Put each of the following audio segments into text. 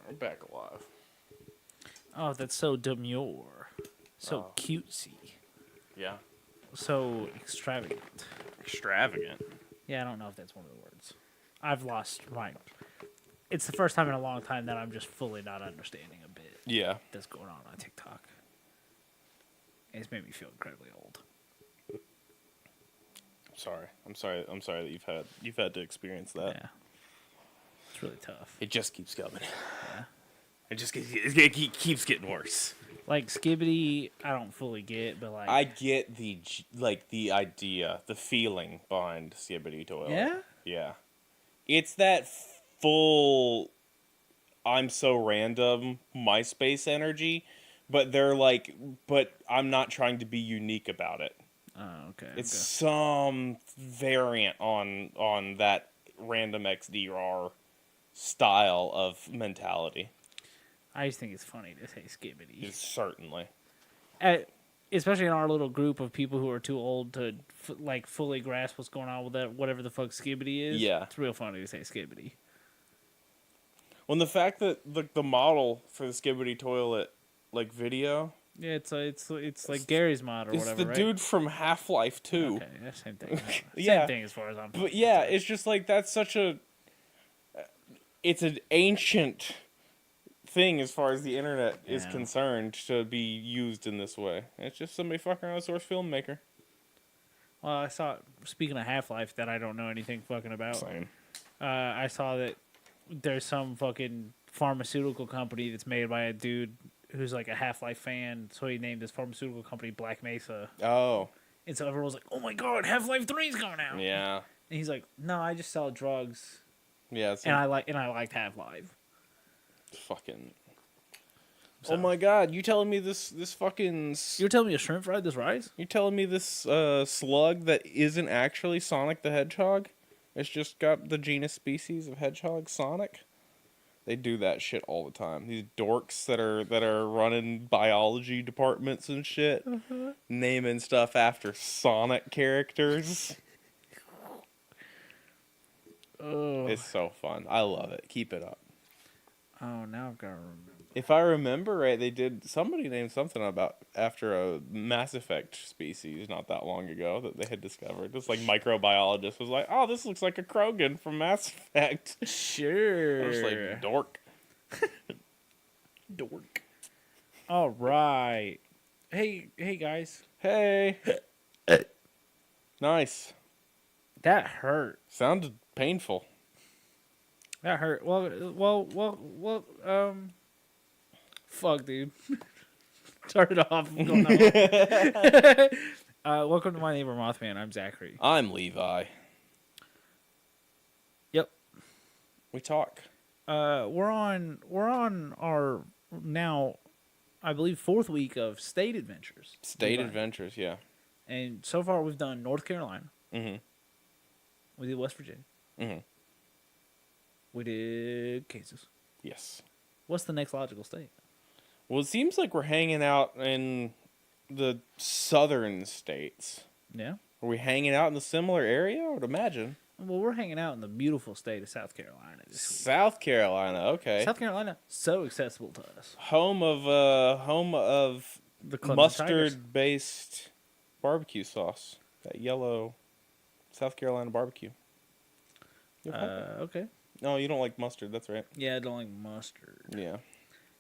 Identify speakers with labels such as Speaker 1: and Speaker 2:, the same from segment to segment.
Speaker 1: we're back alive.
Speaker 2: Oh, that's so demure. So cutesy.
Speaker 1: Yeah.
Speaker 2: So extravagant.
Speaker 1: Extravagant.
Speaker 2: Yeah, I don't know if that's one of the words. I've lost my... It's the first time in a long time that I'm just fully not understanding a bit
Speaker 1: Yeah.
Speaker 2: that's going on TikTok. It's made me feel incredibly old.
Speaker 1: I'm sorry that you've had to experience that.
Speaker 2: Yeah. It's really tough.
Speaker 1: It just keeps coming.
Speaker 2: Yeah.
Speaker 1: It keeps getting worse.
Speaker 2: Like Skibbity, I don't fully get, but like...
Speaker 1: I get the idea, the feeling behind Skibbity Toilet.
Speaker 2: Yeah?
Speaker 1: Yeah. It's that full I'm so random MySpace energy, but but I'm not trying to be unique about it.
Speaker 2: Oh, okay.
Speaker 1: It's some variant on that random XDR style of mentality.
Speaker 2: I just think it's funny to say Skibbity.
Speaker 1: Certainly.
Speaker 2: Especially in our little group of people who are too old to fully grasp what's going on with that whatever the fuck Skibbity is.
Speaker 1: Yeah.
Speaker 2: It's real funny to say Skibbity.
Speaker 1: Well, the fact that the model for the Skibbity Toilet video.
Speaker 2: Yeah, it's like Gary's mod or
Speaker 1: it's
Speaker 2: whatever.
Speaker 1: It's the
Speaker 2: right?
Speaker 1: dude from Half-Life 2.
Speaker 2: Okay, yeah, same thing.
Speaker 1: Yeah.
Speaker 2: Same thing as far as I'm.
Speaker 1: But yeah, it's just like that's such a. It's an ancient thing as far as the internet is concerned to be used in this way. It's just somebody fucking around a source filmmaker.
Speaker 2: Well, I saw, speaking of Half-Life that I don't know anything fucking about.
Speaker 1: Same.
Speaker 2: I saw that there's some fucking pharmaceutical company that's made by a dude who's like a Half-Life fan, so he named his pharmaceutical company Black Mesa.
Speaker 1: Oh.
Speaker 2: And so everyone was like, oh my god, Half-Life 3's coming out.
Speaker 1: Yeah.
Speaker 2: And he's like, no, I just sell drugs.
Speaker 1: Yeah.
Speaker 2: And I liked Half-Life.
Speaker 1: Fucking.
Speaker 2: So.
Speaker 1: Oh my god, you telling me this fucking.
Speaker 2: You're telling me a shrimp fried this rice?
Speaker 1: You're telling me this slug that isn't actually Sonic the Hedgehog? It's just got the genus species of hedgehog, Sonic? They do that shit all the time. These dorks that are running biology departments and shit, naming stuff after Sonic characters.
Speaker 2: Oh.
Speaker 1: It's so fun. I love it. Keep it up.
Speaker 2: Oh, now I've got to remember.
Speaker 1: If I remember right, somebody named something after a Mass Effect species not that long ago that they had discovered. This microbiologist was like, "Oh, this looks like a Krogan from Mass Effect."
Speaker 2: Sure.
Speaker 1: I was like, dork.
Speaker 2: Dork. All right. Hey guys.
Speaker 1: Hey. Nice.
Speaker 2: That hurt.
Speaker 1: Sounded painful.
Speaker 2: That hurt. Well. Fuck, dude. Turn it off. I'm going welcome to my Neighbor Mothman. I'm Zachary.
Speaker 1: I'm Levi.
Speaker 2: Yep.
Speaker 1: We talk.
Speaker 2: We're on our now, I believe, 4th week of state adventures.
Speaker 1: State adventures, yeah.
Speaker 2: And so far we've done North Carolina.
Speaker 1: Mm-hmm.
Speaker 2: We did West Virginia.
Speaker 1: Mm-hmm.
Speaker 2: We did Kansas.
Speaker 1: Yes.
Speaker 2: What's the next logical state?
Speaker 1: Well, it seems like we're hanging out in the southern states.
Speaker 2: Yeah.
Speaker 1: Are we hanging out in the similar area? I would imagine.
Speaker 2: Well, we're hanging out in the beautiful state of South Carolina this week.
Speaker 1: South Carolina, okay.
Speaker 2: South Carolina, so accessible to us.
Speaker 1: Home of
Speaker 2: The
Speaker 1: mustard-based barbecue sauce. That yellow South Carolina barbecue.
Speaker 2: Okay.
Speaker 1: No, you don't like mustard. That's right.
Speaker 2: Yeah, I don't like mustard.
Speaker 1: Yeah.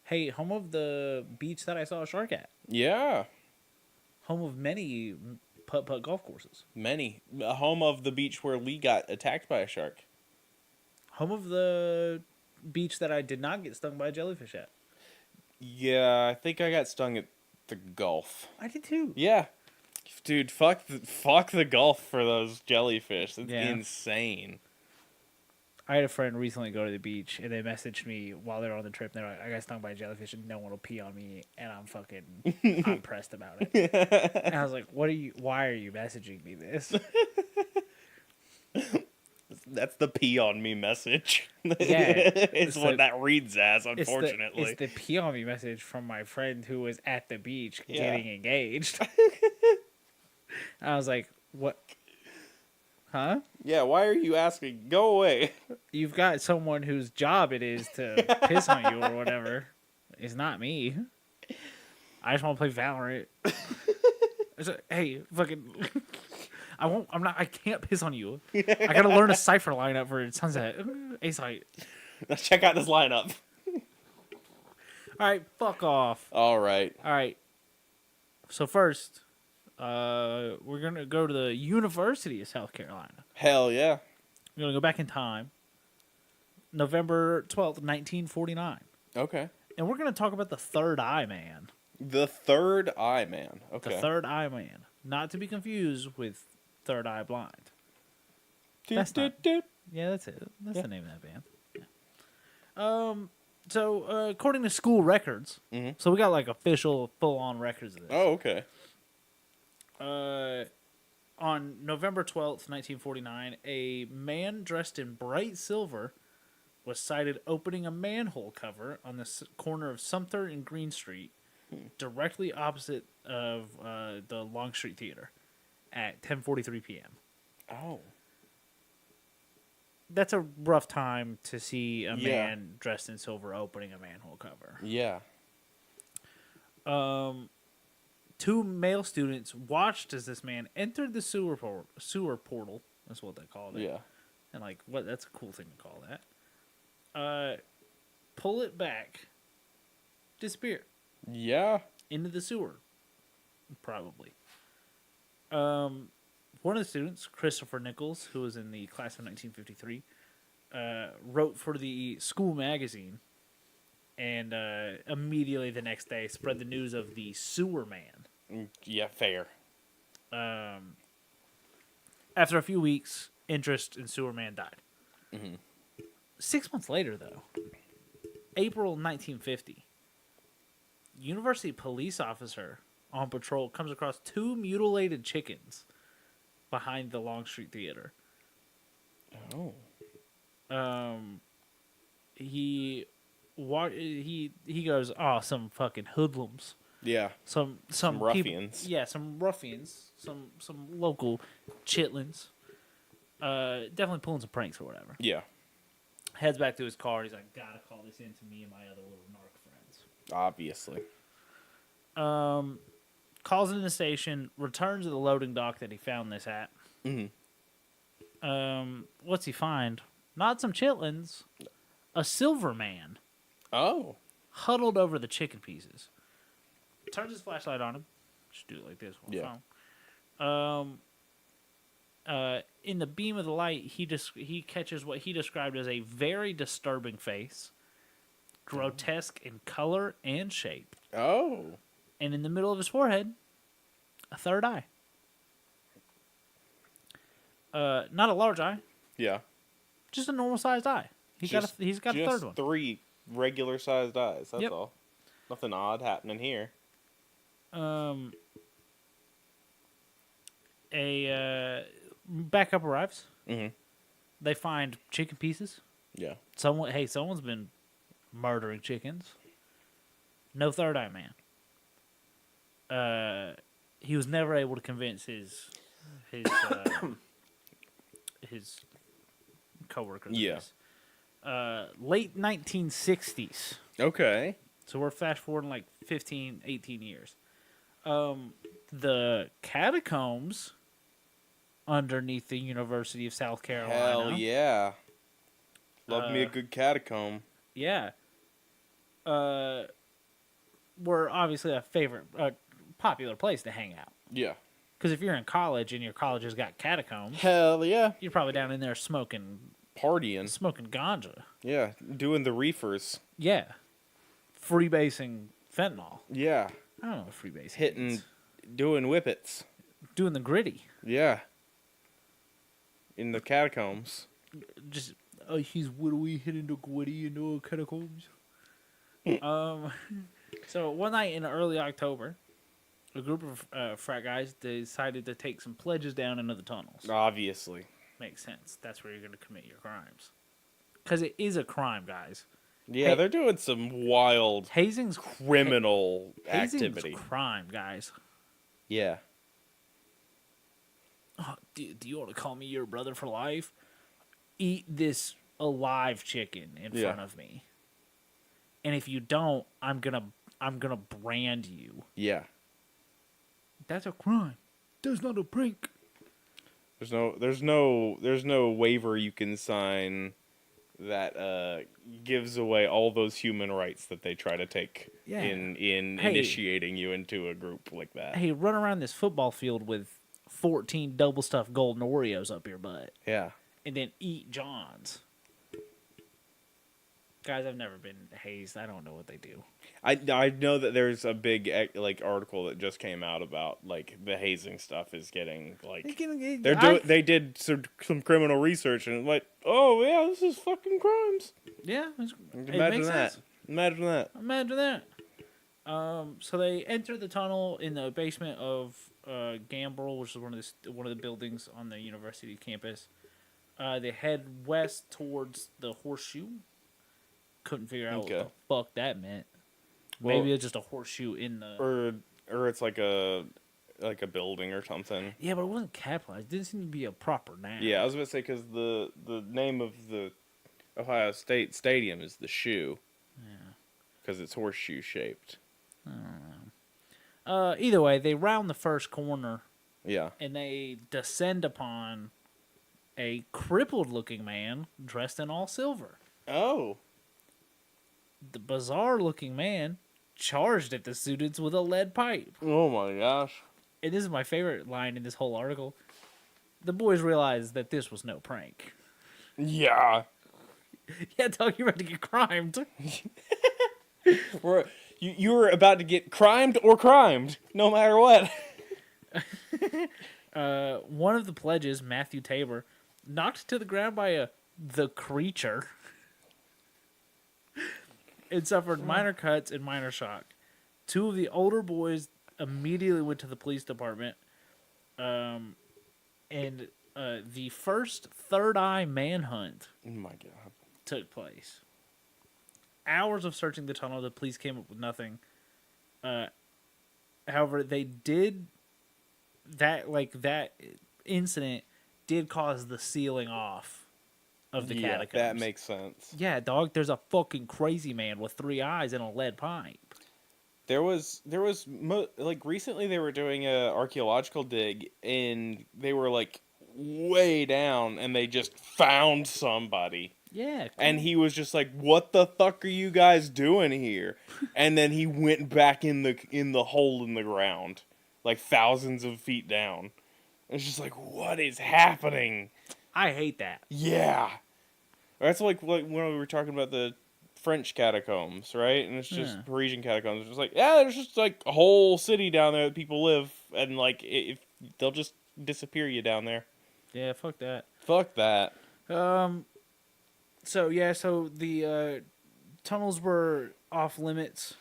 Speaker 2: Hey, home of the beach that I saw a shark at.
Speaker 1: Yeah.
Speaker 2: Home of many putt-putt golf courses.
Speaker 1: Many. Home of the beach where Lee got attacked by a shark.
Speaker 2: Home of the beach that I did not get stung by a jellyfish at.
Speaker 1: Yeah, I think I got stung at the Gulf.
Speaker 2: I did too.
Speaker 1: Yeah. Dude, fuck the Gulf for those jellyfish. It's insane.
Speaker 2: I had a friend recently go to the beach, and they messaged me while they were on the trip. They're like, I got stung by a jellyfish, and no one will pee on me, and I'm pressed about it. And I was like, why are you messaging me this?
Speaker 1: That's the pee on me message.
Speaker 2: Yeah.
Speaker 1: it's what that reads as, unfortunately.
Speaker 2: It's the pee on me message from my friend who was at the beach getting engaged. I was like, what? Huh?
Speaker 1: Yeah, why are you asking? Go away.
Speaker 2: You've got someone whose job it is to piss on you or whatever. It's not me. I just want to play Valorant. Hey, fucking. I won't. I'm not. I can't piss on you. I gotta learn a cipher lineup for Sunset. A site.
Speaker 1: Let's check out this lineup.
Speaker 2: All right, fuck off.
Speaker 1: All right.
Speaker 2: All right. So first, we're gonna go to the University of South Carolina.
Speaker 1: Hell yeah.
Speaker 2: We're gonna go back in time. November 12th, 1949.
Speaker 1: Okay.
Speaker 2: And we're gonna talk about the Third Eye Man.
Speaker 1: The Third Eye Man. Okay.
Speaker 2: The Third Eye Man. Not to be confused with Third Eye Blind. That's not- Yeah, that's it. That's the name of that band. Yeah. So according to school records, so we got like official, full-on records of this.
Speaker 1: Oh, okay.
Speaker 2: On November 12th, 1949, a man dressed in bright silver was sighted opening a manhole cover on the corner of Sumter and Green Street, directly opposite of the Longstreet Theater at 10:43 p.m.
Speaker 1: Oh.
Speaker 2: That's a rough time to see a man dressed in silver opening a manhole cover.
Speaker 1: Yeah.
Speaker 2: Two male students watched as this man entered the sewer portal. That's what they called it.
Speaker 1: Yeah.
Speaker 2: And like, what? That's a cool thing to call that. Pull it back, disappear
Speaker 1: Yeah.
Speaker 2: into the sewer, probably. One of the students, Christopher Nichols, who was in the class of 1953, wrote for the school magazine, and immediately the next day spread the news of the sewer man.
Speaker 1: Yeah, fair.
Speaker 2: After a few weeks, interest in sewer man died. 6 months later, though, April 1950, university police officer on patrol comes across two mutilated chickens behind the Longstreet Theater.
Speaker 1: Oh.
Speaker 2: He goes, "Oh, some fucking hoodlums."
Speaker 1: Yeah.
Speaker 2: Some
Speaker 1: ruffians.
Speaker 2: People, yeah, some ruffians, some local chitlins. Definitely pulling some pranks or whatever.
Speaker 1: Yeah.
Speaker 2: Heads back to his car. He's like, "Gotta call this in to me and my other little narc friends."
Speaker 1: Obviously.
Speaker 2: Calls into the station. Returns to the loading dock that he found this at. What's he find? Not some chitlins. A silver man.
Speaker 1: Oh.
Speaker 2: Huddled over the chicken pieces. Turns his flashlight on him. Just do it like this.
Speaker 1: Yeah.
Speaker 2: In the beam of the light, he catches what he described as a very disturbing face, grotesque in color and shape,
Speaker 1: Oh.
Speaker 2: and in the middle of his forehead, a third eye. Not a large eye,
Speaker 1: Yeah.
Speaker 2: just a normal sized eye. He's got a third one.
Speaker 1: 3 regular sized eyes. That's
Speaker 2: Yep.
Speaker 1: all. Nothing odd happening here.
Speaker 2: A backup arrives.
Speaker 1: Mm-hmm.
Speaker 2: They find chicken pieces.
Speaker 1: Yeah.
Speaker 2: Someone's been murdering chickens. No third eye man. He was never able to convince his coworkers.
Speaker 1: Yeah.
Speaker 2: Late 1960s.
Speaker 1: Okay.
Speaker 2: So we're fast forwarding like 15, 18 years. The catacombs underneath the University of South Carolina.
Speaker 1: Hell yeah. Love me a good catacomb.
Speaker 2: Yeah. Were obviously a popular place to hang out.
Speaker 1: Yeah.
Speaker 2: Because if you're in college and your college has got catacombs,
Speaker 1: Hell yeah.
Speaker 2: you're probably down in there smoking
Speaker 1: Partying.
Speaker 2: ganja.
Speaker 1: Yeah. Doing the reefers.
Speaker 2: Yeah. Freebasing fentanyl.
Speaker 1: Yeah.
Speaker 2: I don't know what freebasing
Speaker 1: Hitting,
Speaker 2: means.
Speaker 1: doing whippets.
Speaker 2: Doing the gritty.
Speaker 1: Yeah. In the catacombs.
Speaker 2: Just, what are we hitting the gritty in the catacombs? So one night in early October, a group of frat guys decided to take some pledges down into the tunnels.
Speaker 1: Obviously.
Speaker 2: Makes sense. That's where you're going to commit your crimes. Because it is a crime, guys.
Speaker 1: Yeah, they're doing some wild
Speaker 2: Hazing's
Speaker 1: criminal
Speaker 2: hazing's
Speaker 1: activity.
Speaker 2: crime, guys.
Speaker 1: Yeah.
Speaker 2: oh, do you want to call me your brother for life? Eat this alive chicken in front of me. And if you don't, I'm gonna brand you.
Speaker 1: Yeah.
Speaker 2: That's a crime. That's not a prank.
Speaker 1: There's no waiver you can sign that gives away all those human rights that they try to take in initiating you into a group like that.
Speaker 2: Hey, run around this football field with 14 double stuffed golden Oreos up your butt.
Speaker 1: Yeah.
Speaker 2: And then eat John's. Guys, I've never been hazed. I don't know what they do.
Speaker 1: I know that there's a big article that just came out about the hazing stuff is getting they did some criminal research and oh yeah, this is fucking crimes.
Speaker 2: Yeah,
Speaker 1: Imagine that. Imagine that.
Speaker 2: So they enter the tunnel in the basement of Gambrel, which is one of the buildings on the university campus. They head west towards the horseshoe. Couldn't figure out what the fuck that meant. Maybe it's just a horseshoe in the
Speaker 1: or it's like a building or something.
Speaker 2: Yeah, but it wasn't capitalized. It didn't seem to be a proper name.
Speaker 1: Yeah, I was about to say because the name of the Ohio State Stadium is the shoe. Yeah. Because it's horseshoe shaped.
Speaker 2: I don't know. Either way, they round the first corner.
Speaker 1: Yeah.
Speaker 2: And they descend upon a crippled-looking man dressed in all silver.
Speaker 1: Oh.
Speaker 2: The bizarre-looking man charged at the students with a lead pipe.
Speaker 1: Oh my gosh.
Speaker 2: And this is my favorite line in this whole article. The boys realized that this was no prank.
Speaker 1: Yeah.
Speaker 2: Yeah, dog, you're about to get crimed.
Speaker 1: You were about to get crimed or crimed, no matter what.
Speaker 2: One of the pledges, Matthew Tabor, knocked to the ground by the creature and suffered minor cuts and minor shock. Two of the older boys immediately went to the police department, and the first third eye manhunt took place. Hours of searching the tunnel, the police came up with nothing. However, they did that incident did cause the sealing off of the catacombs.
Speaker 1: That makes sense.
Speaker 2: Yeah, dog, there's a fucking crazy man with 3 eyes and a lead pipe.
Speaker 1: There was recently they were doing a archaeological dig and they were way down and they just found somebody.
Speaker 2: Yeah. Cool.
Speaker 1: And he was just like, "What the fuck are you guys doing here?" And then he went back in the hole in the ground, thousands of feet down. It's just what is happening?
Speaker 2: I hate that.
Speaker 1: Yeah. That's like when we were talking about the French catacombs, right? And it's just Parisian catacombs. It's just there's just a whole city down there that people live, and if they'll just disappear you down there.
Speaker 2: Yeah, fuck that.
Speaker 1: Fuck that.
Speaker 2: So the tunnels were off limits.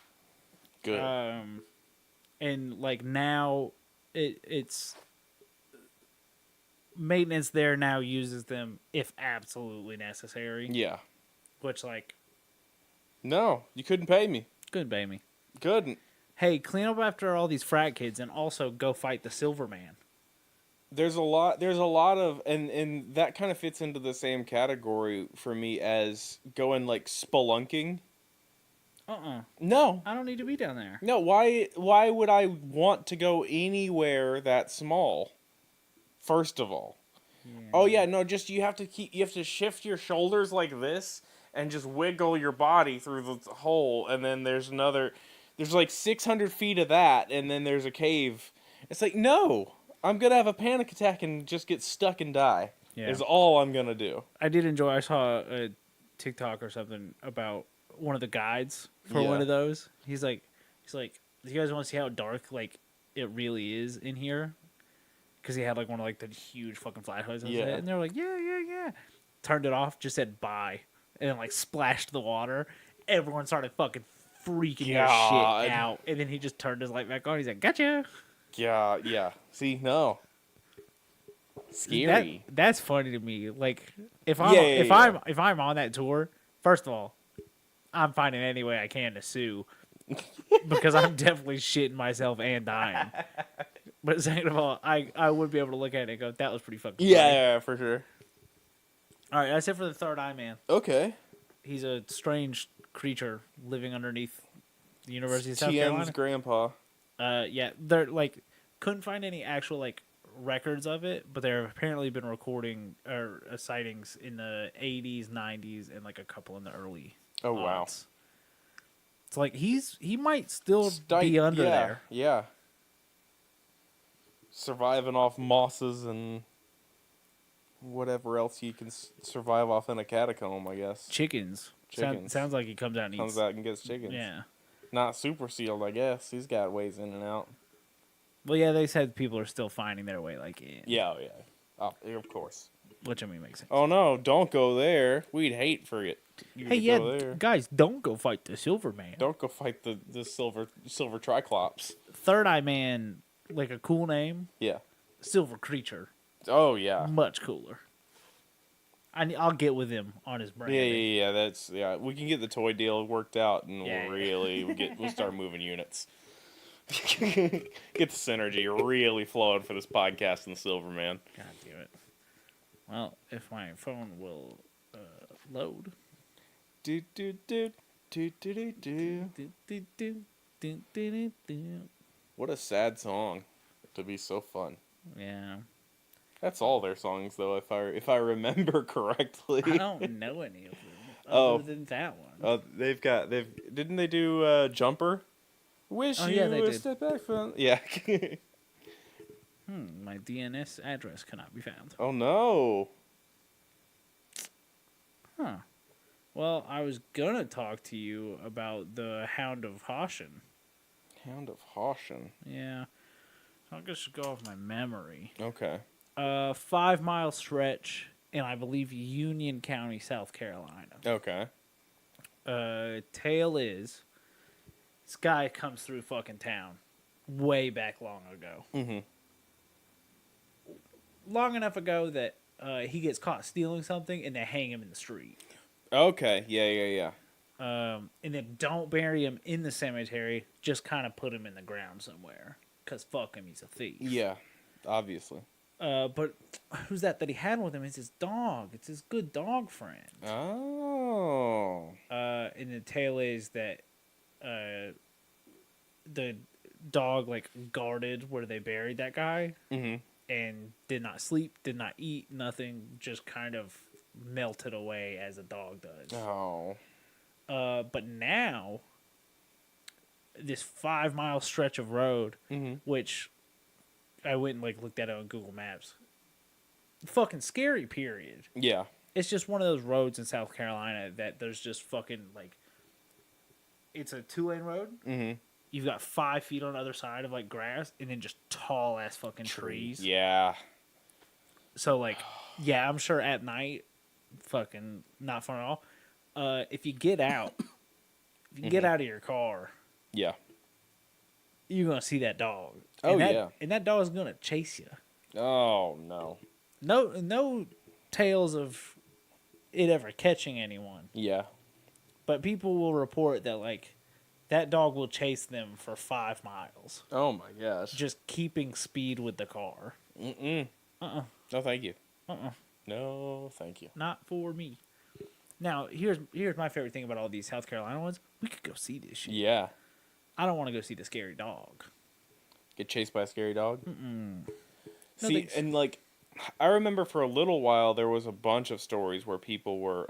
Speaker 1: Good.
Speaker 2: And now it's maintenance there now uses them if absolutely necessary.
Speaker 1: Yeah.
Speaker 2: Which
Speaker 1: no, you couldn't pay me.
Speaker 2: Couldn't pay me.
Speaker 1: Couldn't.
Speaker 2: Hey, clean up after all these frat kids and also go fight the Silver Man.
Speaker 1: There's a lot of and that kind of fits into the same category for me as going spelunking. No.
Speaker 2: I don't need to be down there.
Speaker 1: No, why would I want to go anywhere that small? First of all. Yeah. Oh yeah, no, just you have to shift your shoulders like this and just wiggle your body through the hole, and then there's 600 feet of that, and then there's a cave. It's no. I'm going to have a panic attack and just get stuck and die. Yeah. Is all I'm going to do.
Speaker 2: I saw a TikTok or something about one of the guides for one of those. He's like, do you guys want to see how dark it really is in here? Because he had one of the huge fucking flashlights. And they were like, yeah. Turned it off, just said bye. And then splashed the water. Everyone started fucking freaking their shit out. And then he just turned his light back on. He's like, gotcha.
Speaker 1: Yeah. See, no. Scary.
Speaker 2: That's funny to me. If I'm on that tour, first of all, I'm finding any way I can to sue because I'm definitely shitting myself and dying. But second of all, I would be able to look at it and go, that was pretty fucking
Speaker 1: Yeah,
Speaker 2: funny.
Speaker 1: yeah, for sure.
Speaker 2: All right, that's it for the third eye man.
Speaker 1: Okay.
Speaker 2: He's a strange creature living underneath the University of South
Speaker 1: TM's
Speaker 2: Carolina.
Speaker 1: grandpa.
Speaker 2: Yeah, they're like couldn't find any actual like records of it, but there have apparently been recording or sightings in the 80s, 90s, and like a couple in the early.
Speaker 1: Oh wow.
Speaker 2: aughts. It's like he might still be under there.
Speaker 1: Yeah. Surviving off mosses and whatever else you can survive off in a catacomb, I guess.
Speaker 2: Chickens.
Speaker 1: Chickens.
Speaker 2: Sounds like he comes out and
Speaker 1: Comes
Speaker 2: eats.
Speaker 1: out and gets chickens.
Speaker 2: Yeah.
Speaker 1: Not super sealed, I guess. He's got ways in and out.
Speaker 2: Well, yeah, they said people are still finding their way like in.
Speaker 1: Yeah, yeah. Oh, of course.
Speaker 2: Which I mean makes sense.
Speaker 1: Oh no, don't go there. We'd hate for it. You
Speaker 2: Hey,
Speaker 1: to
Speaker 2: yeah,
Speaker 1: go there.
Speaker 2: guys, don't go fight the Silver Man.
Speaker 1: Don't go fight the silver triclops.
Speaker 2: Third Eye Man, like a cool name.
Speaker 1: Yeah.
Speaker 2: Silver Creature,
Speaker 1: Oh yeah.
Speaker 2: much cooler. I'll get with him on his brand.
Speaker 1: Yeah. That's We can get the toy deal worked out, and
Speaker 2: Yeah.
Speaker 1: we'll start moving units. Get the synergy really flowing for this podcast and the Silverman.
Speaker 2: God damn it. Well, if my phone will load.
Speaker 1: Do do do do do do do. What a sad song to be so fun.
Speaker 2: Yeah.
Speaker 1: That's all their songs, though, if I remember correctly.
Speaker 2: I don't know any of them
Speaker 1: Oh.
Speaker 2: other than that one.
Speaker 1: Didn't they do Jumper? Wish
Speaker 2: Oh,
Speaker 1: you
Speaker 2: yeah, they
Speaker 1: would
Speaker 2: did.
Speaker 1: step back from. Yeah.
Speaker 2: My DNS address cannot be found.
Speaker 1: Oh no.
Speaker 2: Huh. Well, I was gonna talk to you about the Hound of Hoshin.
Speaker 1: Hound of Hoshin.
Speaker 2: Yeah. I'll just go off my memory.
Speaker 1: Okay.
Speaker 2: 5 mile stretch in, I believe, Union County, South Carolina.
Speaker 1: Okay.
Speaker 2: Tale is, this guy comes through fucking town way back long ago.
Speaker 1: Mm-hmm.
Speaker 2: Long enough ago that he gets caught stealing something and they hang him in the street.
Speaker 1: Okay. Yeah.
Speaker 2: And then don't bury him in the cemetery, just kind of put him in the ground somewhere. Because fuck him, he's a thief.
Speaker 1: Yeah. Obviously.
Speaker 2: But who's that he had with him? It's his dog. It's his good dog friend.
Speaker 1: Oh.
Speaker 2: And the tale is that the dog like guarded where they buried that guy.
Speaker 1: Mm-hmm.
Speaker 2: And did not sleep, did not eat, nothing, just kind of melted away as a dog does.
Speaker 1: Oh.
Speaker 2: But now, this 5 mile stretch of road,
Speaker 1: Mm-hmm.
Speaker 2: which I went and like looked at it on Google Maps, fucking scary, period.
Speaker 1: Yeah.
Speaker 2: It's just one of those roads in South Carolina that there's just fucking like, it's a 2-lane road.
Speaker 1: Mm-hmm.
Speaker 2: You've got 5 feet on the other side of like grass, and then just tall ass fucking trees.
Speaker 1: Yeah.
Speaker 2: So like, yeah, I'm sure at night, fucking not fun at all. If you get out, if you get out of your car,
Speaker 1: Yeah.
Speaker 2: you're gonna see that dog.
Speaker 1: Oh,
Speaker 2: and that,
Speaker 1: yeah.
Speaker 2: and that dog's gonna chase you.
Speaker 1: Oh no.
Speaker 2: No tales of it ever catching anyone,
Speaker 1: Yeah.
Speaker 2: but people will report that like that dog will chase them for 5 miles,
Speaker 1: Oh my gosh.
Speaker 2: just keeping speed with the car.
Speaker 1: Mm-mm. No, thank you.
Speaker 2: Uh-uh.
Speaker 1: No, thank you.
Speaker 2: Not for me. Now, here's my favorite thing about all these South Carolina ones. We could go see this shit.
Speaker 1: Yeah.
Speaker 2: I don't want to go see the scary dog.
Speaker 1: Get chased by a scary dog?
Speaker 2: No,
Speaker 1: See,
Speaker 2: thanks.
Speaker 1: and like, I remember for a little while there was a bunch of stories where people were,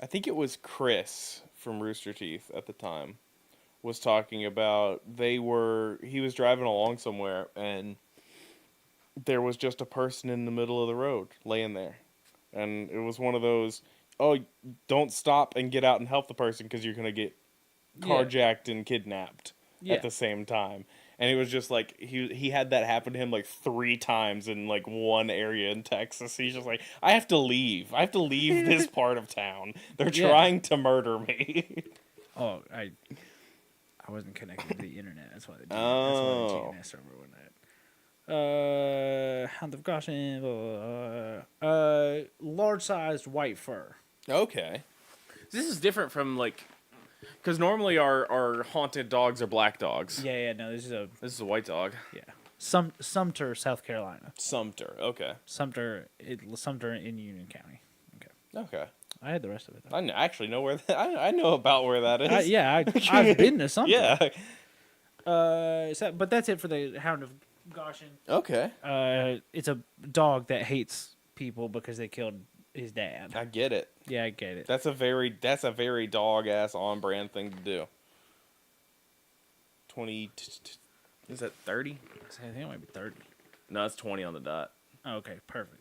Speaker 1: I think it was Chris from Rooster Teeth at the time, was talking about he was driving along somewhere and there was just a person in the middle of the road laying there. And it was one of those, oh, don't stop and get out and help the person because you're going to get carjacked and kidnapped at the same time. And it was just like, he had that happen to him like 3 times in like one area in Texas. He's just like, I have to leave. I have to leave this part of town. They're trying to murder me.
Speaker 2: Oh, I wasn't connected to the internet. That's why the
Speaker 1: Oh.
Speaker 2: DNS server went out. Hound of Goshen. Large-sized white fur.
Speaker 1: Okay. This is different from like Because normally our haunted dogs are black dogs.
Speaker 2: Yeah. No, this
Speaker 1: This is a white dog.
Speaker 2: yeah. Sumter, South Carolina.
Speaker 1: Sumter. Okay.
Speaker 2: Sumter in Union County. Okay.
Speaker 1: Okay.
Speaker 2: I had the rest of it though.
Speaker 1: Actually know where that. I know about where that is.
Speaker 2: I've been to Sumter.
Speaker 1: Yeah.
Speaker 2: But that's it for the Hound of Goshen.
Speaker 1: Okay.
Speaker 2: It's a dog that hates people because they killed his dad.
Speaker 1: I get it.
Speaker 2: Yeah, I get it.
Speaker 1: That's a very dog ass on brand thing to do. 20. Is that 30?
Speaker 2: I think it might be 30.
Speaker 1: No, it's 20 on the dot.
Speaker 2: Okay, perfect.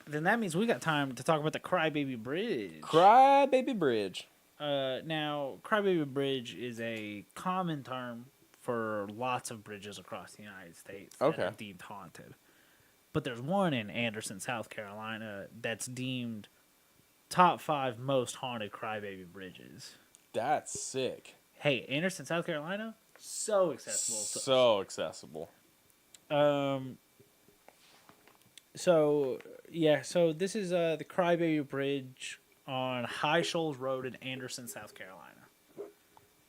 Speaker 2: Then that means we got time to talk about the Crybaby Bridge.
Speaker 1: Crybaby Bridge.
Speaker 2: Now, Crybaby Bridge is a common term for lots of bridges across the United States that are deemed haunted. But there's one in Anderson, South Carolina that's deemed top 5 most haunted crybaby bridges.
Speaker 1: That's sick.
Speaker 2: Hey, Anderson, South Carolina, so accessible.
Speaker 1: So accessible.
Speaker 2: So this is the Crybaby Bridge on High Shoals Road in Anderson, South Carolina.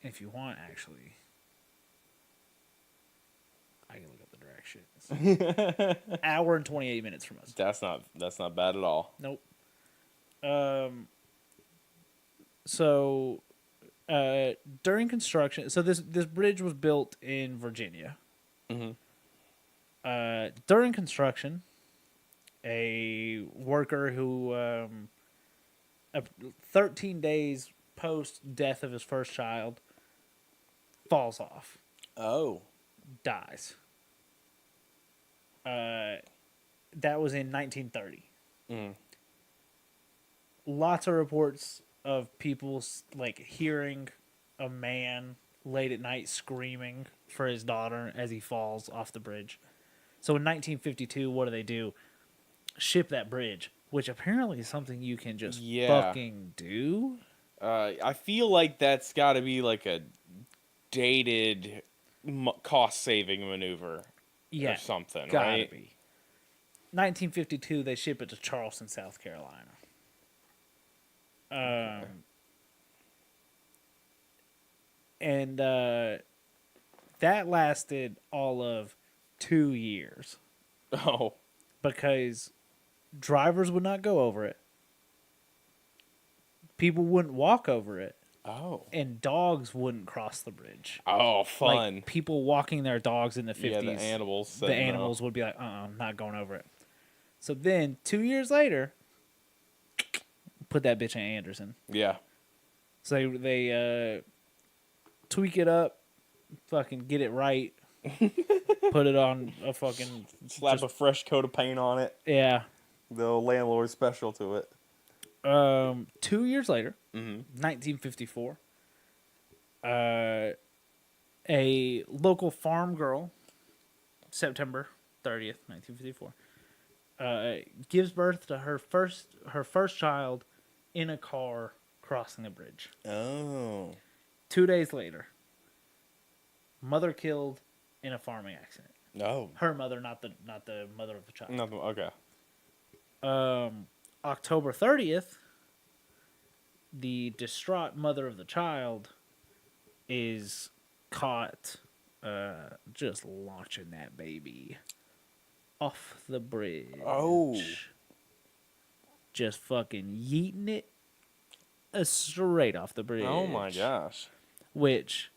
Speaker 2: If you want, actually, I can look up the directions. Hour and 28 minutes from us.
Speaker 1: That's not bad at all.
Speaker 2: Nope. So, during construction, so this bridge was built in Virginia.
Speaker 1: Mm-hmm.
Speaker 2: During construction, a worker who, 13 days post death of his first child, falls off.
Speaker 1: Oh.
Speaker 2: Dies. That was in 1930.
Speaker 1: Mm.
Speaker 2: Lots of reports of people like hearing a man late at night screaming for his daughter as he falls off the bridge. So in 1952, what do? Ship that bridge, which apparently is something you can just fucking do.
Speaker 1: I feel like that's got to be like a dated cost-saving maneuver or something,
Speaker 2: gotta
Speaker 1: right?
Speaker 2: Be. 1952, they ship it to Charleston, South Carolina. And that lasted all of 2 years.
Speaker 1: Oh.
Speaker 2: Because drivers would not go over it. People wouldn't walk over it.
Speaker 1: Oh.
Speaker 2: And dogs wouldn't cross the bridge.
Speaker 1: Oh, fun.
Speaker 2: Like, people walking their dogs in the 50s.
Speaker 1: Yeah, the animals.
Speaker 2: The animals would be like, I'm not going over it. So then, 2 years later, put that bitch in Anderson.
Speaker 1: Yeah.
Speaker 2: So they tweak it up, fucking get it right, put it on a fucking...
Speaker 1: Slap a fresh coat of paint on it.
Speaker 2: Yeah.
Speaker 1: The landlord special to it.
Speaker 2: 2 years later, 1954, a local farm girl, September 30th, 1954, gives birth to her first child in a car crossing a bridge.
Speaker 1: Oh.
Speaker 2: 2 days later, mother killed in a farming accident.
Speaker 1: No.
Speaker 2: Her mother, not the mother of the child.
Speaker 1: Okay.
Speaker 2: October 30th, the distraught mother of the child is caught just launching that baby off the bridge.
Speaker 1: Oh.
Speaker 2: Just fucking yeeting it straight off the bridge.
Speaker 1: Oh my gosh.
Speaker 2: Which...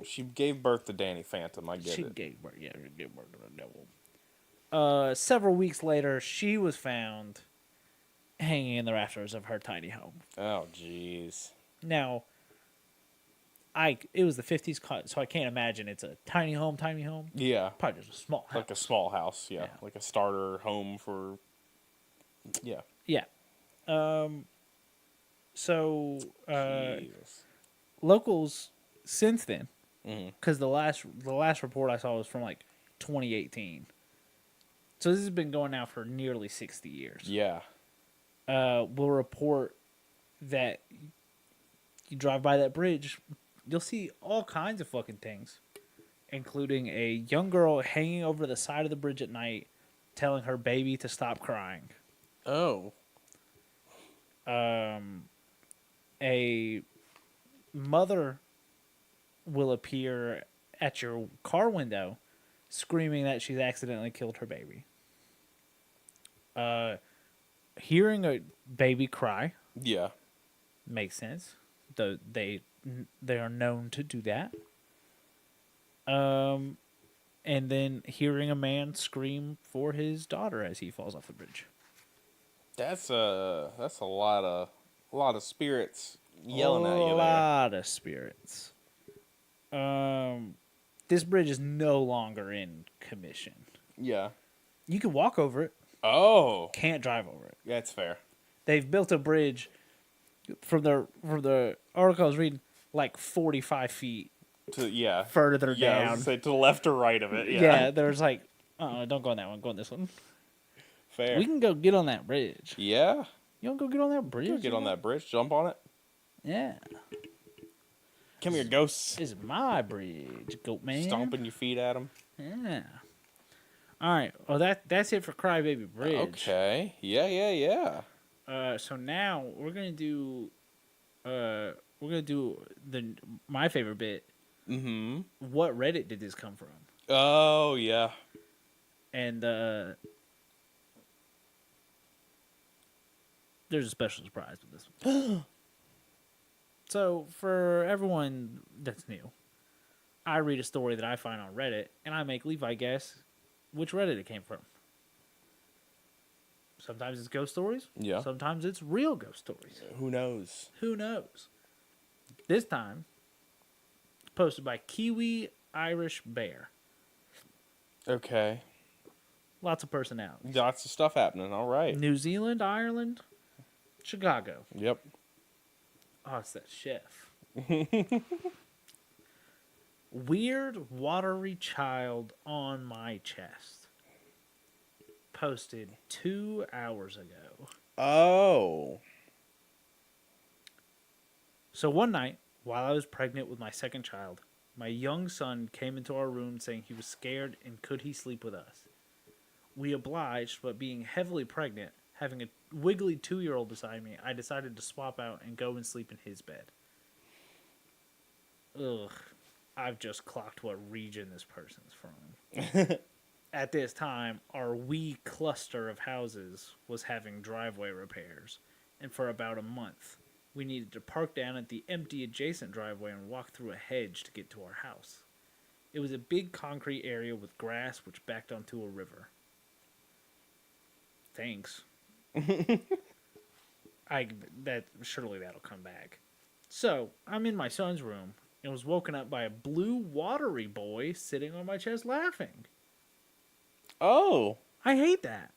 Speaker 1: She gave birth to Danny Phantom, I get it.
Speaker 2: She gave birth to the devil. Several weeks later, she was found hanging in the rafters of her tiny home.
Speaker 1: Oh, jeez.
Speaker 2: Now, it was the 50s, so I can't imagine it's a tiny home.
Speaker 1: Yeah.
Speaker 2: Probably just a small house.
Speaker 1: Like a small house, yeah. Like a starter home for... Yeah.
Speaker 2: Yeah. So,
Speaker 1: Jesus.
Speaker 2: locals since then,
Speaker 1: Mm-hmm.
Speaker 2: because the last report I saw was from like 2018. So this has been going now for nearly 60 years.
Speaker 1: Yeah.
Speaker 2: Will report that you drive by that bridge, you'll see all kinds of fucking things, including a young girl hanging over the side of the bridge at night, telling her baby to stop crying.
Speaker 1: Oh.
Speaker 2: A mother will appear at your car window screaming that she's accidentally killed her baby. Hearing a baby cry
Speaker 1: Yeah.
Speaker 2: makes sense. Though they are known to do that. And then hearing a man scream for his daughter as he falls off the bridge.
Speaker 1: That's a lot of spirits yelling at you
Speaker 2: A
Speaker 1: there.
Speaker 2: lot of spirits. This bridge is no longer in commission.
Speaker 1: Yeah.
Speaker 2: You can walk over it,
Speaker 1: Oh,
Speaker 2: can't drive over it.
Speaker 1: that's fair.
Speaker 2: They've built a bridge from the article I was reading, like 45 feet
Speaker 1: Yeah.
Speaker 2: further
Speaker 1: Yeah, I was
Speaker 2: down.
Speaker 1: gonna say to the left or right of it.
Speaker 2: Yeah,
Speaker 1: Yeah.
Speaker 2: there's like, don't go on that one, go on this one.
Speaker 1: Fair.
Speaker 2: We can go get on that bridge.
Speaker 1: Yeah.
Speaker 2: You want to go get on that bridge?
Speaker 1: Get on that bridge, jump on it.
Speaker 2: Yeah.
Speaker 1: Come here, ghosts.
Speaker 2: This is my bridge, goat man.
Speaker 1: Stomping your feet at them.
Speaker 2: Yeah. All right. Well, that's it for Crybaby Bridge.
Speaker 1: Okay. Yeah.
Speaker 2: So now we're gonna do my favorite bit.
Speaker 1: Mm-hmm.
Speaker 2: What Reddit did this come from?
Speaker 1: Oh, yeah.
Speaker 2: And there's a special surprise with this one. So for everyone that's new, I read a story that I find on Reddit, and I make Levi guess which Reddit it came from. Sometimes it's ghost stories.
Speaker 1: Yeah.
Speaker 2: Sometimes it's real ghost stories.
Speaker 1: Who knows?
Speaker 2: Who knows? This time, posted by Kiwi Irish Bear.
Speaker 1: Okay.
Speaker 2: Lots of personality.
Speaker 1: Lots of stuff happening. All right.
Speaker 2: New Zealand, Ireland, Chicago.
Speaker 1: Yep.
Speaker 2: Oh, it's that chef. Weird watery child on my chest. Posted 2 hours ago.
Speaker 1: Oh.
Speaker 2: So one night, while I was pregnant with my second child, my young son came into our room saying he was scared and could he sleep with us. We obliged, but being heavily pregnant, having a wiggly 2-year-old beside me, I decided to swap out and go and sleep in his bed. Ugh. I've just clocked what region this person's from. At this time, our wee cluster of houses was having driveway repairs, and for about a month, we needed to park down at the empty adjacent driveway and walk through a hedge to get to our house. It was a big concrete area with grass which backed onto a river. Thanks. Surely that'll come back. So, I'm in my son's room and was woken up by a blue watery boy sitting on my chest laughing.
Speaker 1: Oh.
Speaker 2: I hate that.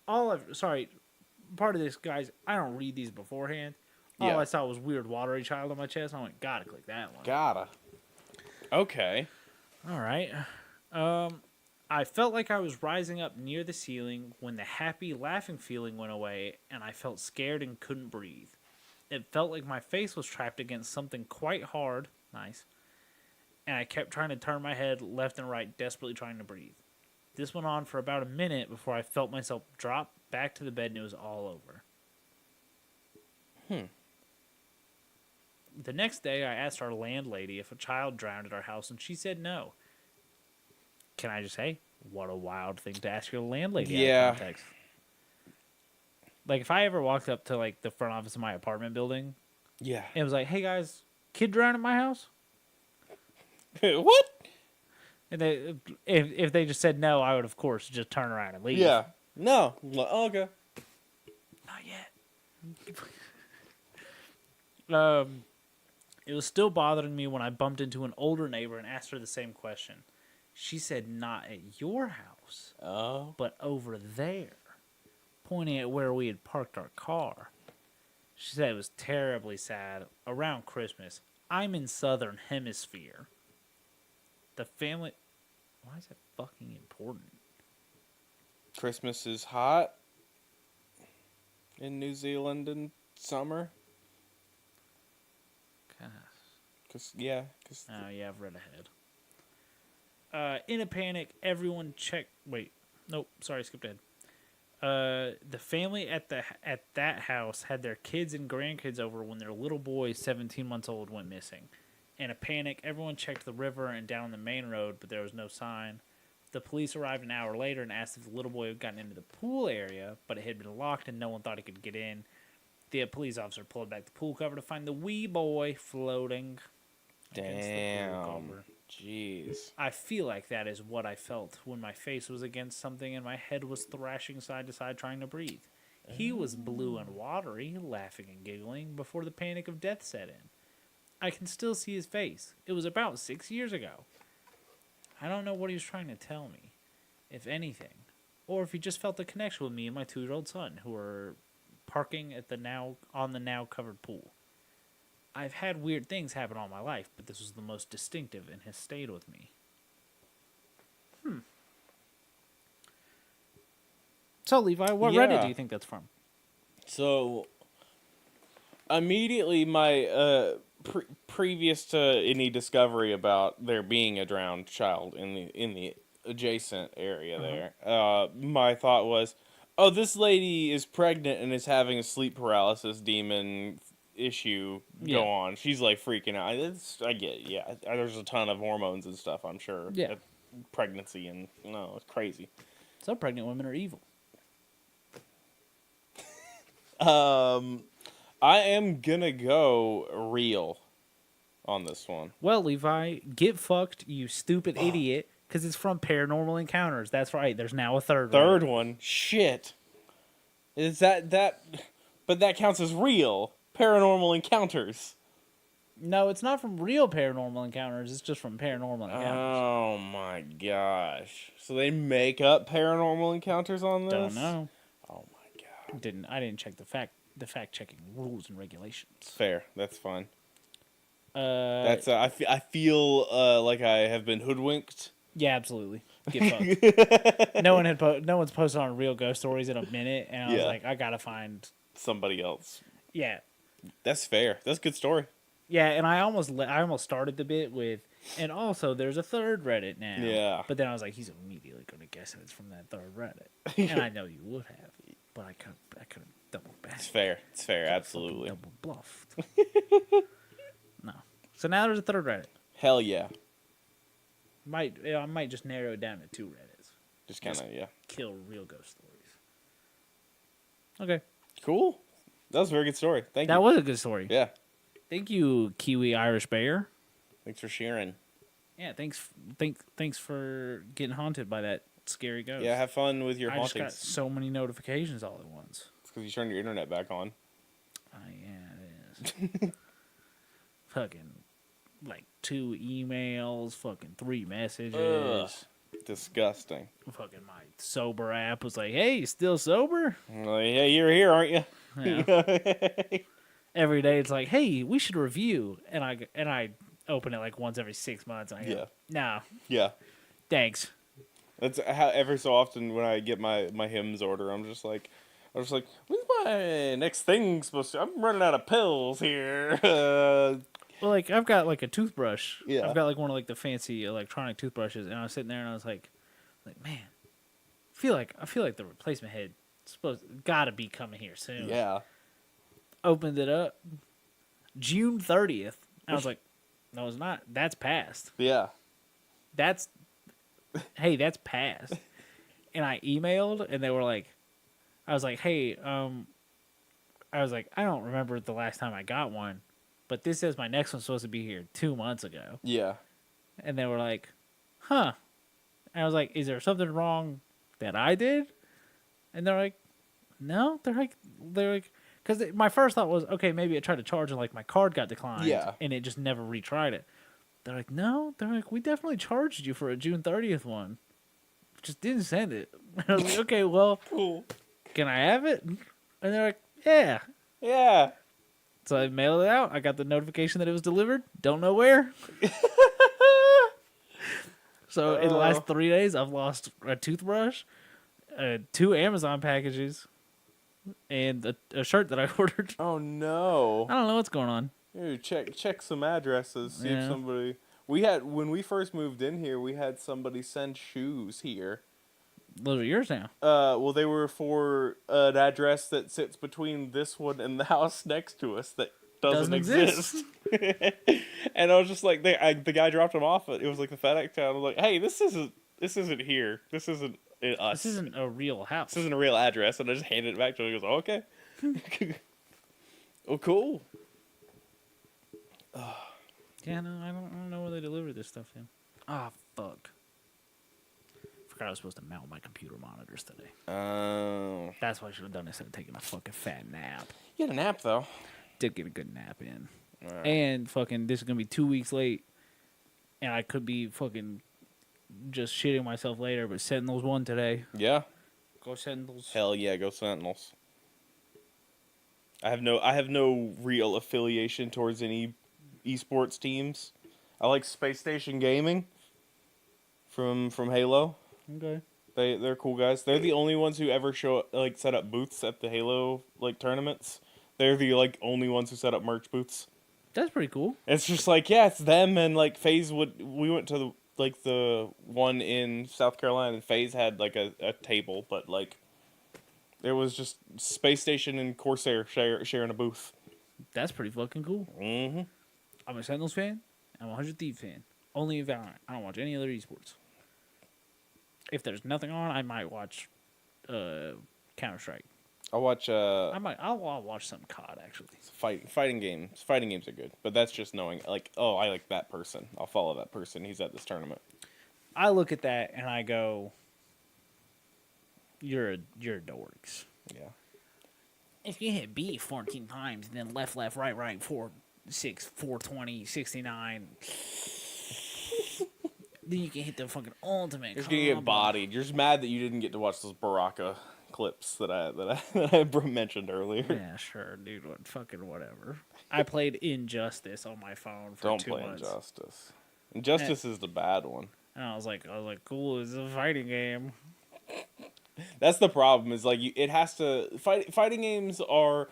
Speaker 2: Part of this, guys, I don't read these beforehand. All I saw was weird watery child on my chest. I went, gotta click that one.
Speaker 1: Gotta. Okay.
Speaker 2: All right. I felt like I was rising up near the ceiling when the happy, laughing feeling went away, and I felt scared and couldn't breathe. It felt like my face was trapped against something quite hard. Nice. And I kept trying to turn my head left and right, desperately trying to breathe. This went on for about a minute before I felt myself drop back to the bed and it was all over. The next day, I asked our landlady if a child drowned at our house, and she said no. Can I just say, what a wild thing to ask your landlady out of context. Like, if I ever walked up to, like, the front office of my apartment building,
Speaker 1: Yeah.
Speaker 2: and was like, hey, guys, kid drowned at my house?
Speaker 1: What?
Speaker 2: And if they just said no, I would, of course, just turn around and leave.
Speaker 1: Yeah. No. Okay.
Speaker 2: Not yet. It was still bothering me when I bumped into an older neighbor and asked her the same question. She said not at your house, but over there, pointing at where we had parked our car. She said it was terribly sad. Around Christmas, I'm in Southern Hemisphere. The family... Why is that fucking important?
Speaker 1: Christmas is hot in New Zealand in summer.
Speaker 2: Gosh.
Speaker 1: Cause
Speaker 2: Oh, yeah, I've read ahead. In a panic, everyone checked... Wait. Nope. Sorry, skipped ahead. the family at that house had their kids and grandkids over when their little boy, 17 months old, went missing. In a panic, everyone checked the river and down the main road, but there was no sign. The police arrived an hour later and asked if the little boy had gotten into the pool area, but it had been locked and no one thought he could get in. The police officer pulled back the pool cover to find the wee boy floating against the pool cover.
Speaker 1: Jeez.
Speaker 2: I feel like that is what I felt when my face was against something and my head was thrashing side to side trying to breathe. He was blue and watery, laughing and giggling before the panic of death set in. I can still see his face. It was about 6 years ago. I don't know what he was trying to tell me, if anything. Or if he just felt a connection with me and my 2-year-old son, who were parking at the now covered pool. I've had weird things happen all my life, but this was the most distinctive and has stayed with me. So, Levi, what Reddit do you think that's from?
Speaker 1: So, immediately my previous to any discovery about there being a drowned child in the adjacent area there, my thought was, oh, this lady is pregnant and is having a sleep paralysis demon issue go on. She's like freaking out. I get it, yeah. There's a ton of hormones and stuff, I'm sure.
Speaker 2: Yeah.
Speaker 1: Pregnancy and it's crazy.
Speaker 2: Some pregnant women are evil.
Speaker 1: I am gonna go real on this one.
Speaker 2: Well, Levi, get fucked, you stupid idiot, because it's from Paranormal Encounters. That's right. There's now a third
Speaker 1: one. Shit. Is that? But that counts as real Paranormal Encounters.
Speaker 2: No, it's not from real Paranormal Encounters. It's just from Paranormal Encounters.
Speaker 1: Oh my gosh! So they make up Paranormal Encounters on this?
Speaker 2: Don't know.
Speaker 1: Oh my god!
Speaker 2: I didn't check the fact checking rules and regulations.
Speaker 1: Fair. That's fine. I feel like I have been hoodwinked.
Speaker 2: Yeah, absolutely. Get fucked. No one's posted on Real Ghost Stories in a minute, and I was like, I gotta find
Speaker 1: somebody else.
Speaker 2: Yeah,
Speaker 1: that's fair. That's a good story.
Speaker 2: Yeah, and I almost started the bit with, and also there's a third Reddit now.
Speaker 1: Yeah.
Speaker 2: But then I was like, he's immediately gonna guess it's from that third Reddit, and I know you would have, but I could have doubled back.
Speaker 1: It's fair. It's fair. Absolutely.
Speaker 2: Double bluffed. No. So now there's a third Reddit.
Speaker 1: Hell yeah.
Speaker 2: I might just narrow it down to 2 Reddits.
Speaker 1: Just kind of
Speaker 2: kill Real Ghost Stories. Okay.
Speaker 1: Cool. That was a very good story. Thank you.
Speaker 2: That was a good story.
Speaker 1: Yeah.
Speaker 2: Thank you, Kiwi Irish Bear.
Speaker 1: Thanks for sharing.
Speaker 2: Yeah, thanks for getting haunted by that scary ghost.
Speaker 1: Yeah, have fun with your hauntings.
Speaker 2: I just got so many notifications all at once.
Speaker 1: It's because you turned your internet back on.
Speaker 2: Yeah, it is. Fucking, like 2 emails, fucking 3 messages.
Speaker 1: Ugh, disgusting.
Speaker 2: Fucking my sober app was like, hey, you still sober?
Speaker 1: Yeah, you're here, aren't you?
Speaker 2: Yeah. Every day it's like, hey, we should review. And I open it like once every 6 months. And I go, nah.
Speaker 1: Yeah.
Speaker 2: Thanks.
Speaker 1: That's how every so often when I get my hymns order, I'm just like, when's my next thing supposed to? I'm running out of pills here.
Speaker 2: Well, like I've got like a toothbrush.
Speaker 1: Yeah.
Speaker 2: I've got like one of like the fancy electronic toothbrushes, and I was sitting there and I was like, man, I feel like the replacement head gotta be coming here soon.
Speaker 1: Yeah.
Speaker 2: Opened it up, June 30th. I was like, no, it's not. That's past.
Speaker 1: Yeah.
Speaker 2: That's past. And I emailed, and they were like, I was like, hey, I don't remember the last time I got one, but this says my next one's supposed to be here 2 months ago.
Speaker 1: Yeah.
Speaker 2: And they were like, huh. And I was like, is there something wrong that I did? And they're like, no. They're like, because my first thought was, okay, maybe I tried to charge and like my card got declined.
Speaker 1: Yeah.
Speaker 2: And it just never retried it. They're like, no. They're like, we definitely charged you for a June 30th one. Just didn't send it. And I was like, okay, well,
Speaker 1: cool.
Speaker 2: Can I have it? And they're like, yeah.
Speaker 1: Yeah.
Speaker 2: So I mailed it out. I got the notification that it was delivered. Don't know where. So in the last 3 days, I've lost a toothbrush, 2 Amazon packages, and a shirt that I ordered.
Speaker 1: Oh no!
Speaker 2: I don't know what's going on.
Speaker 1: Here, check some addresses. See if somebody. When we first moved in here, we had somebody send shoes here.
Speaker 2: Those are yours now.
Speaker 1: Well, they were for an address that sits between this one and the house next to us that doesn't exist. And I was just like, the guy dropped them off. It was like the FedEx town. I was like, hey, this isn't here. This isn't us.
Speaker 2: This isn't a real house.
Speaker 1: This isn't a real address. And I just handed it back to him. He goes, oh, okay. Oh, cool.
Speaker 2: Yeah, no, I don't know where they deliver this stuff in. Ah, fuck. Forgot I was supposed to mount my computer monitors today.
Speaker 1: Oh.
Speaker 2: That's what I should have done instead of taking a fucking fat nap.
Speaker 1: You had a nap, though.
Speaker 2: Did get a good nap in.
Speaker 1: Right.
Speaker 2: And fucking, this is going to be 2 weeks late. And I could be fucking just shitting myself later, but Sentinels won today.
Speaker 1: Yeah.
Speaker 2: Go Sentinels.
Speaker 1: Hell yeah, go Sentinels. I have no real affiliation towards any esports teams. I like Space Station Gaming from Halo.
Speaker 2: Okay.
Speaker 1: They're cool guys. They're the only ones who ever set up booths at the Halo tournaments. They're the only ones who set up merch booths.
Speaker 2: That's pretty cool.
Speaker 1: It's just it's them and FaZe we went to the one in South Carolina and FaZe had a table, but it was just Space Station and Corsair sharing a booth.
Speaker 2: That's pretty fucking cool.
Speaker 1: Mm-hmm.
Speaker 2: I'm a Sentinels fan. I'm a 100 Thieves fan. Only in Valorant. I don't watch any other esports. If there's nothing on, I might watch Counter-Strike.
Speaker 1: I'll watch.
Speaker 2: I'll watch some COD actually.
Speaker 1: Fighting games. Fighting games are good, but that's just knowing I like that person. I'll follow that person. He's at this tournament.
Speaker 2: I look at that and I go, "You're dorks."
Speaker 1: Yeah.
Speaker 2: If you hit B 14 times and then left, right, 4, 6, 420, 69, then you can hit the fucking ultimate.
Speaker 1: You're just gonna get bodied. You're just mad that you didn't get to watch those Baraka clips that I mentioned earlier.
Speaker 2: Yeah, sure, dude. Whatever. I played Injustice on my phone for
Speaker 1: Don't
Speaker 2: 2
Speaker 1: play
Speaker 2: months.
Speaker 1: Injustice. Injustice is the bad one.
Speaker 2: And I was like, cool. It's a fighting game.
Speaker 1: That's the problem. Is it has to fighting games are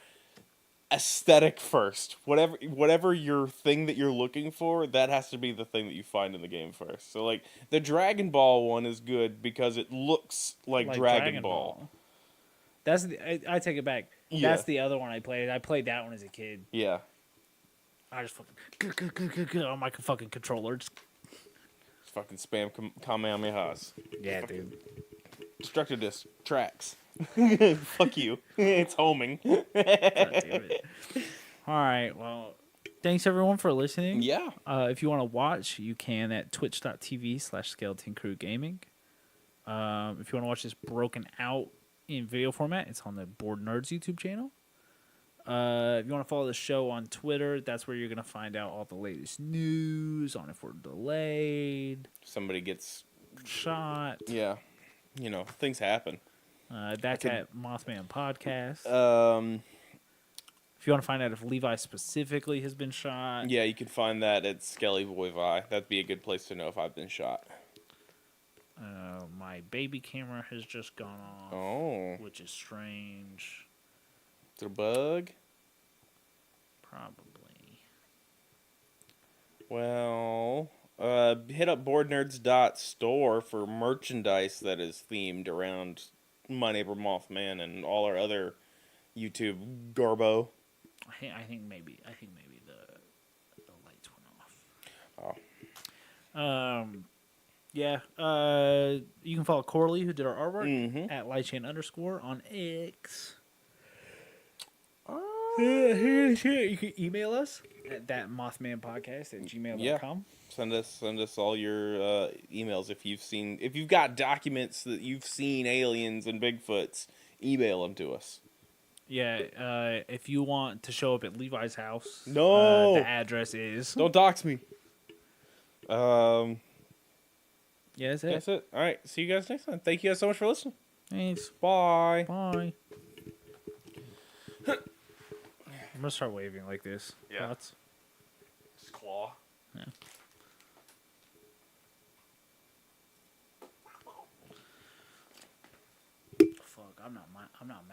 Speaker 1: aesthetic first. Whatever your thing that you're looking for, that has to be the thing that you find in the game first. So the Dragon Ball one is good because it looks like Dragon Ball.
Speaker 2: That's I take it back.
Speaker 1: Yeah.
Speaker 2: That's the other one I played. I played that one as a kid.
Speaker 1: Yeah.
Speaker 2: I just fucking on my fucking controller. Just
Speaker 1: Fucking spam Kamehamehas.
Speaker 2: yeah, dude.
Speaker 1: Destructive disc tracks. Fuck you. It's homing.
Speaker 2: God damn it. All right. Well, thanks everyone for listening.
Speaker 1: Yeah.
Speaker 2: If you want to watch, you can at twitch.tv/Skeleton Crew Gaming. If you want to watch this broken out in video format, it's on the Bored Nerds YouTube channel. If you want to follow the show on Twitter, that's where you're going to find out all the latest news on if we're delayed.
Speaker 1: Somebody gets
Speaker 2: shot.
Speaker 1: Yeah. Things happen.
Speaker 2: That's at Mothman Podcast. If you want to find out if Levi specifically has been shot.
Speaker 1: Yeah, you can find that at Skelly Boy Vi. That'd be a good place to know if I've been shot.
Speaker 2: My baby camera has just gone off.
Speaker 1: Oh.
Speaker 2: Which is strange.
Speaker 1: Is it a bug?
Speaker 2: Probably.
Speaker 1: Well, hit up boardnerds.store for merchandise that is themed around My Neighbor Mothman and all our other YouTube garbo.
Speaker 2: I think maybe the lights went off.
Speaker 1: Oh.
Speaker 2: Yeah. You can follow Corley, who did our artwork, at lightchain_ on X. You can email us at thatmothmanpodcast@gmail.com.
Speaker 1: Yeah. Send us all your emails if you've got documents that you've seen aliens and Bigfoots. Email them to us.
Speaker 2: Yeah. If you want to show up at Levi's house,
Speaker 1: no,
Speaker 2: the address is.
Speaker 1: Don't dox me.
Speaker 2: Yeah, that's it.
Speaker 1: That's it. All right. See you guys next time. Thank you guys so much for listening.
Speaker 2: Thanks.
Speaker 1: Bye.
Speaker 2: Bye. I'm gonna start waving like this.
Speaker 1: Yeah.
Speaker 2: Thoughts?
Speaker 1: Just claw.
Speaker 2: Yeah. Fuck, I'm not mounting.